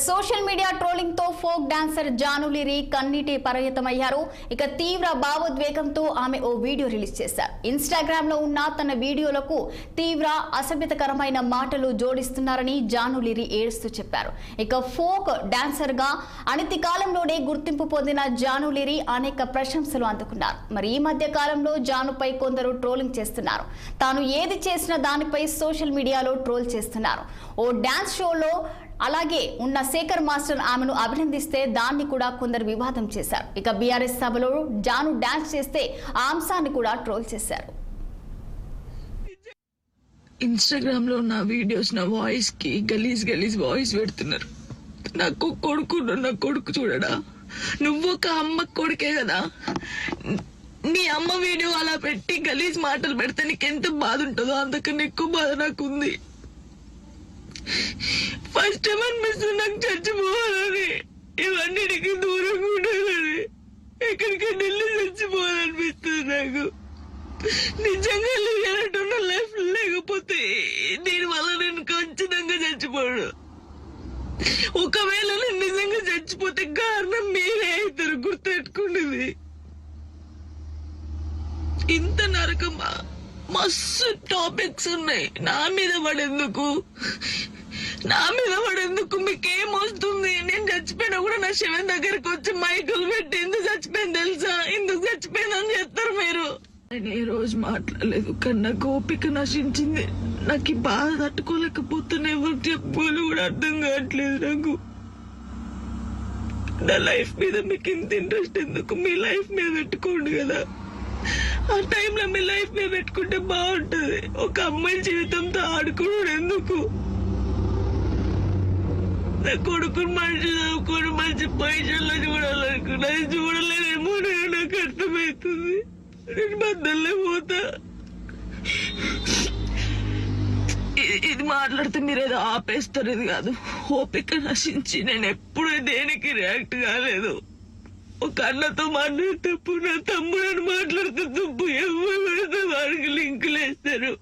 Social media trolling తో folk dancer జానులిరి కన్నీటి పర్యతమయ్యారు. ఇక తీవ్ర భావోద్వేగంతో ఆమె ఓ వీడియో రిలీజ్ చేశారు. ఇన్స్టాగ్రామ్ లో ఉన్న తన వీడియోలకు తీవ్ర అసభ్యకరమైన మాటలు జోడిస్తున్నారని జానులిరి ఏడుస్తూ చెప్పారు. ఇక ఫోక్ డాన్సర్ గా అనతి కాలంలోనే గుర్తింపు పొందిన జానులిరి అనేక ప్రశంసలు అందుకున్నారు. మరి ఈ మధ్య కాలంలో జానుపై కొందరు ట్రోలింగ్ చేస్తున్నారు. తాను ఏది చేసినా దానిపై సోషల్ మీడియాలో ట్రోల్ చేస్తున్నారు. ఓ డాన్స్ షోలో అలాగే ఉన్న శేఖర్ మాస్టర్ ఆమెను అభినందిస్తే దాన్ని కూడా కొందరు వివాదం చేశారు. ఇక బీఆర్ఎస్ సభలో జాను డాన్స్ చేస్తే ఆ అంశాన్ని కూడా ట్రోల్ చేశారు. ఇన్స్టాగ్రామ్ లో నా వీడియోస్ నా వాయిస్ కి గలీజ్ వాయిస్ పెడుతున్నారు. నాకు కొడుకు చూడడా, నువ్వు ఒక అమ్మ కొడుకే కదా, నీ అమ్మ వీడియో అలా పెట్టి గలీజ్ మాటలు పెడితే నీకెంత బాధ ఉంటుందో అంతకన్నా ఎక్కువ బాధ నాకుంది. ఫస్ట్ టైం అనిపిస్తుంది నాకు చచ్చిపోవాలని, ఇవన్నిటికి దూరంగా ఉండాలని, ఎక్కడికైనా వెళ్ళి చచ్చిపోవాలనిపిస్తుంది నాకు. నిజంగా లేనట్టున్న లైఫ్ లేకపోతే దీనివల్ల నేను ఖచ్చితంగా చచ్చిపోను. ఒకవేళ నేను నిజంగా చచ్చిపోతే కారణం మీరే అవుతారు, గుర్తుపెట్టుకునేది. ఇంత నరకమా? మస్తు టాపిక్స్ ఉన్నాయి. నా మీద పడేందుకు మీకేం వస్తుంది? నేను చచ్చిపోయినా కూడా నా శవం దగ్గరకు వచ్చి మైకులు పెట్టి ఎందుకు చచ్చిపోయింది తెలుసా, ఎందుకు చచ్చిపోయిందని చెప్తారు మీరు. నేను ఏ రోజు మాట్లాడలేదు, కానీ నాకు ఓపిక నశించింది. నాకు ఈ బాధ తట్టుకోలేకపోతున్నా, ఎవరు చెప్పుకోవాలి కూడా అర్థం కావట్లేదు నాకు. నా లైఫ్ మీద మీకు ఇంత ఇంట్రెస్ట్ ఎందుకు? మీ లైఫ్ మీద పెట్టుకోండి కదా. ఆ టైంలో మీ లైఫ్ మీద పెట్టుకుంటే బాగుంటది. ఒక అమ్మాయి జీవితంతో ఆడుకోవడం ఎందుకు? నా కొడుకుని మంచి చదువుకొని మంచి పైసల్లో చూడాలనుకున్నా, చూడలేదేమో నాకు అర్థమవుతుంది. నేను బద్దల్లే పోతా. ఇది మాట్లాడితే మీరేదో ఆపేస్తారు, ఇది కాదు. ఓపిక నశించి నేను ఎప్పుడూ దేనికి రియాక్ట్ కాలేదు. ఒక అన్నతో మాట్లాడే తప్పు, నా తమ్ముడని మాట్లాడితే తప్పు, ఎవరు పెడితే వాడికి లింకులు వేస్తారు.